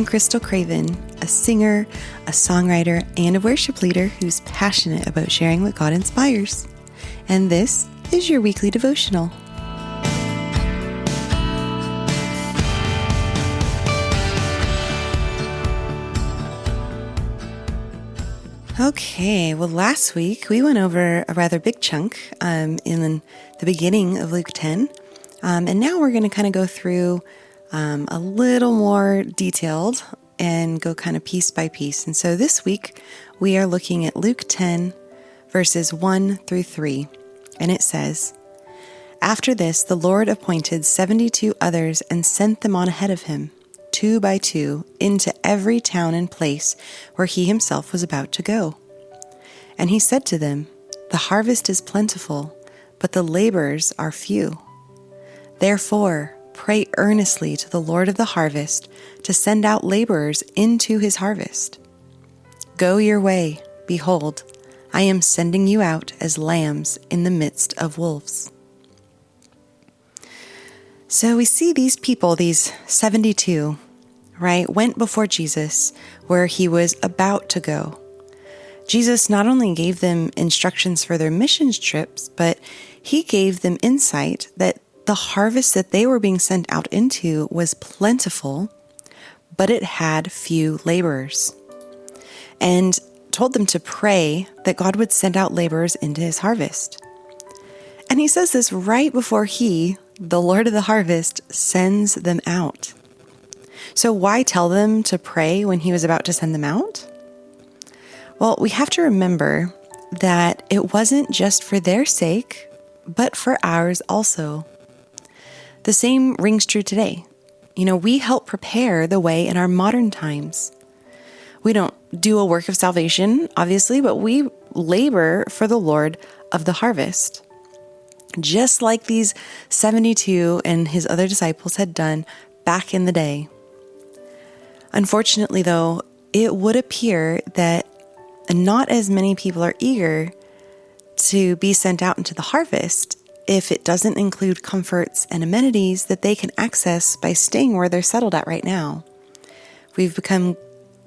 I'm Crystal Craven, a singer, a songwriter, and a worship leader who's passionate about sharing what God inspires. And this is your weekly devotional. Okay, well, last week we went over a rather big chunk in the beginning of Luke 10, and now we're going to kind of go through a little more detailed and go kind of piece by piece. And so this week we are looking at Luke 10, verses 1 through 3, and it says, "After this, the Lord appointed 72 others and sent them on ahead of him, 2 by 2, into every town and place where he himself was about to go. And he said to them, 'The harvest is plentiful, but the laborers are few. Therefore, pray earnestly to the Lord of the harvest to send out laborers into his harvest. Go your way. Behold, I am sending you out as lambs in the midst of wolves.'" So we see these people, these 72, right, went before Jesus where he was about to go. Jesus not only gave them instructions for their missions trips, but he gave them insight that the harvest that they were being sent out into was plentiful, but it had few laborers, and told them to pray that God would send out laborers into his harvest. And he says this right before he, the Lord of the harvest, sends them out. So why tell them to pray when he was about to send them out? Well, we have to remember that it wasn't just for their sake, but for ours also. The same rings true today. We help prepare the way in our modern times. We don't do a work of salvation, obviously, but we labor for the Lord of the harvest, just like these 72 and his other disciples had done back in the day. Unfortunately, though, it would appear that not as many people are eager to be sent out into the harvest if it doesn't include comforts and amenities that they can access by staying where they're settled at right now. We've become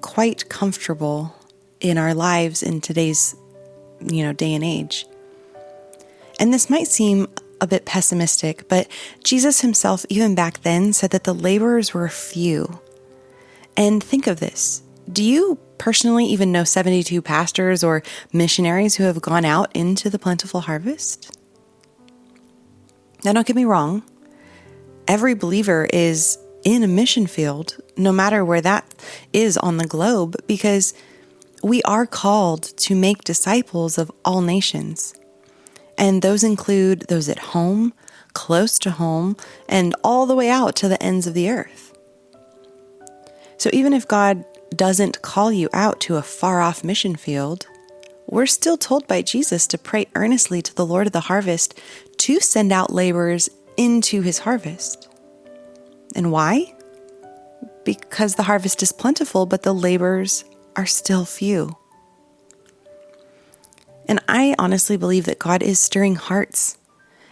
quite comfortable in our lives in today's, day and age. And this might seem a bit pessimistic, but Jesus himself, even back then, said that the laborers were few. And think of this. Do you personally even know 72 pastors or missionaries who have gone out into the plentiful harvest? Now, don't get me wrong. Every believer is in a mission field, no matter where that is on the globe, because we are called to make disciples of all nations. And those include those at home, close to home, and all the way out to the ends of the earth. So even if God doesn't call you out to a far-off mission field, we're still told by Jesus to pray earnestly to the Lord of the harvest to send out laborers into his harvest. And why? Because the harvest is plentiful, but the laborers are still few. And I honestly believe that God is stirring hearts,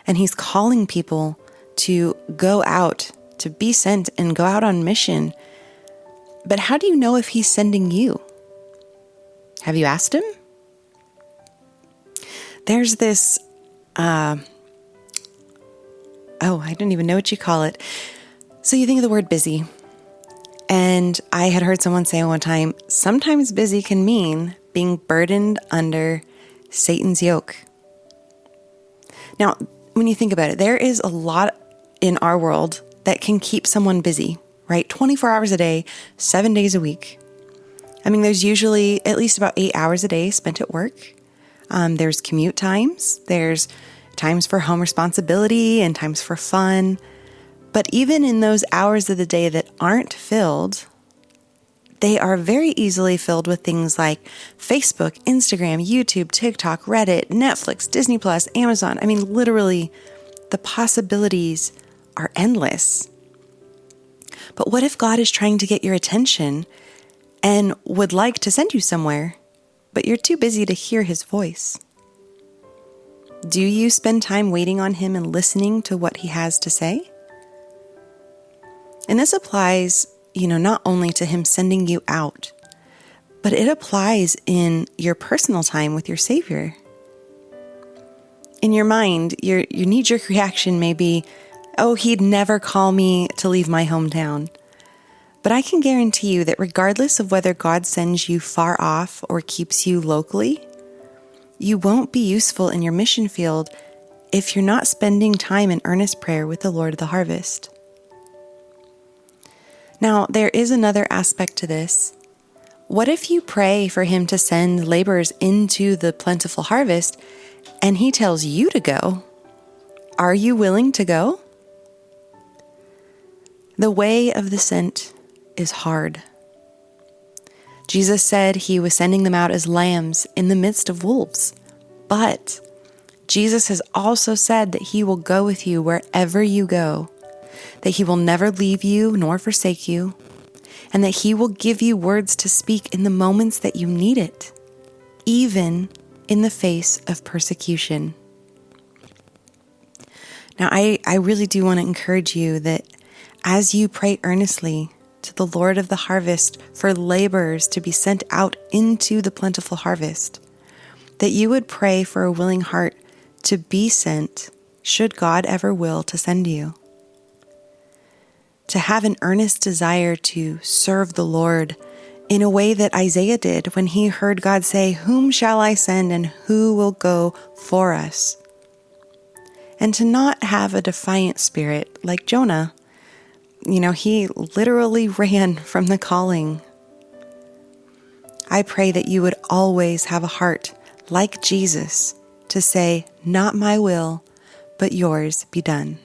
and he's calling people to go out, to be sent and go out on mission. But how do you know if he's sending you? Have you asked him? There's this, I don't even know what you call it. So you think of the word busy. And I had heard someone say one time, sometimes busy can mean being burdened under Satan's yoke. Now, when you think about it, there is a lot in our world that can keep someone busy, right? 24 hours a day, 7 days a week. I mean, there's usually at least about 8 hours a day spent at work. There's commute times, there's times for home responsibility and times for fun. But even in those hours of the day that aren't filled, they are very easily filled with things like Facebook, Instagram, YouTube, TikTok, Reddit, Netflix, Disney Plus, Amazon. I mean, literally, the possibilities are endless. But what if God is trying to get your attention and would like to send you somewhere, but you're too busy to hear his voice? Do you spend time waiting on him and listening to what he has to say? And this applies not only to Him sending you out, but it applies in your personal time with your Savior. In your mind, your knee-jerk reaction may be, oh, He'd never call me to leave my hometown. But I can guarantee you that regardless of whether God sends you far off or keeps you locally, you won't be useful in your mission field if you're not spending time in earnest prayer with the Lord of the harvest. Now, there is another aspect to this. What if you pray for Him to send laborers into the plentiful harvest and He tells you to go? Are you willing to go? The way of the sent is hard. Jesus said He was sending them out as lambs in the midst of wolves. But Jesus has also said that He will go with you wherever you go, that He will never leave you nor forsake you, and that He will give you words to speak in the moments that you need it, even in the face of persecution. Now, I really do want to encourage you that as you pray earnestly to the Lord of the harvest for laborers to be sent out into the plentiful harvest, that you would pray for a willing heart to be sent, should God ever will to send you. To have an earnest desire to serve the Lord in a way that Isaiah did when he heard God say, "Whom shall I send and who will go for us?" And to not have a defiant spirit like Jonah. He literally ran from the calling. I pray that you would always have a heart like Jesus to say, "Not my will, but yours be done."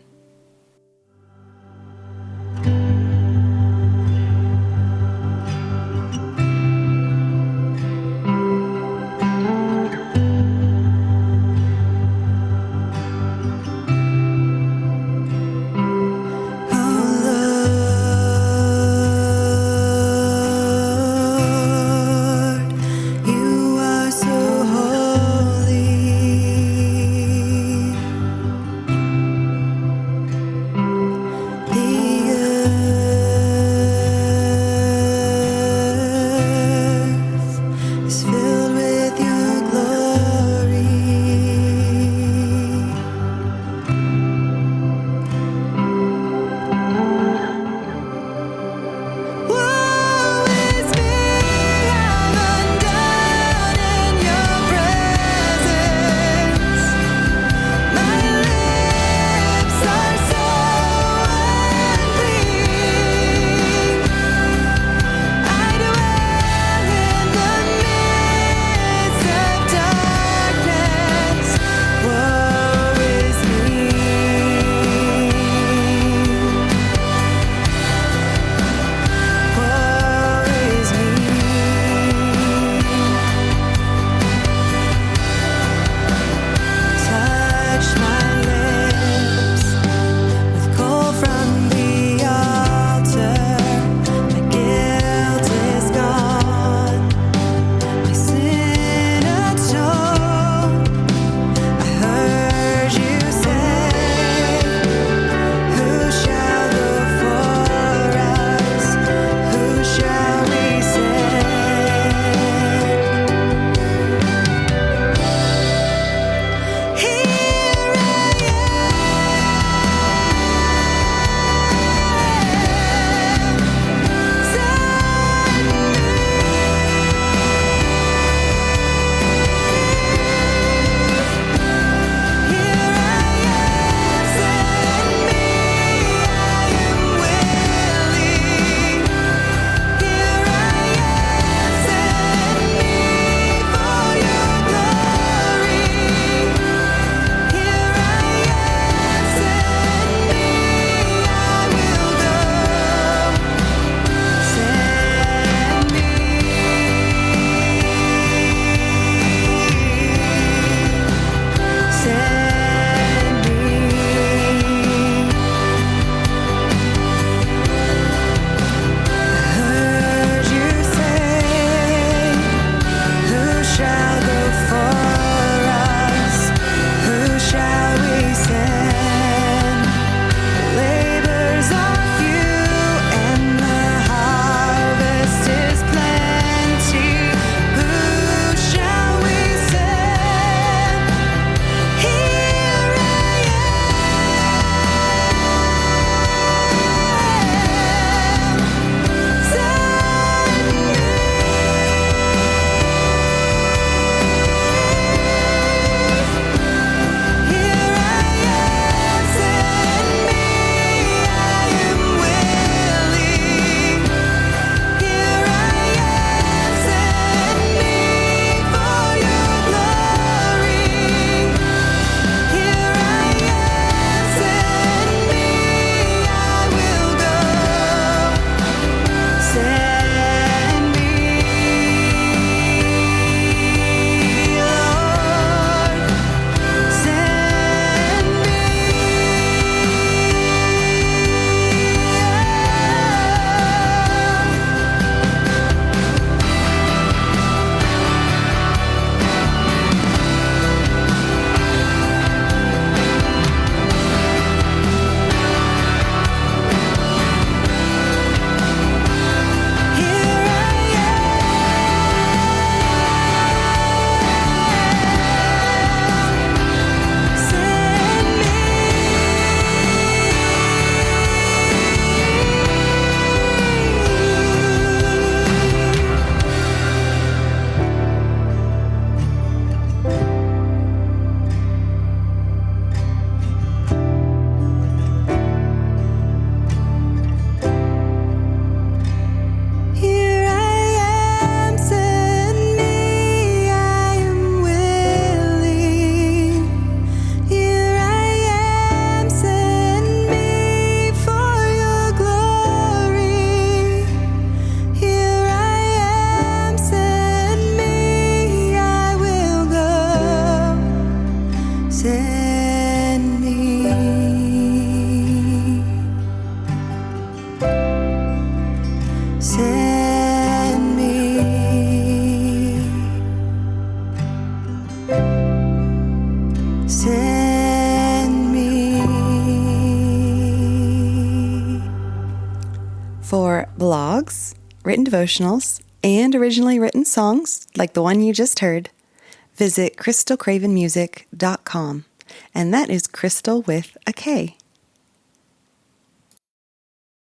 blogs, written devotionals, and originally written songs like the one you just heard, visit crystalcravenmusic.com. And that is Crystal with a K.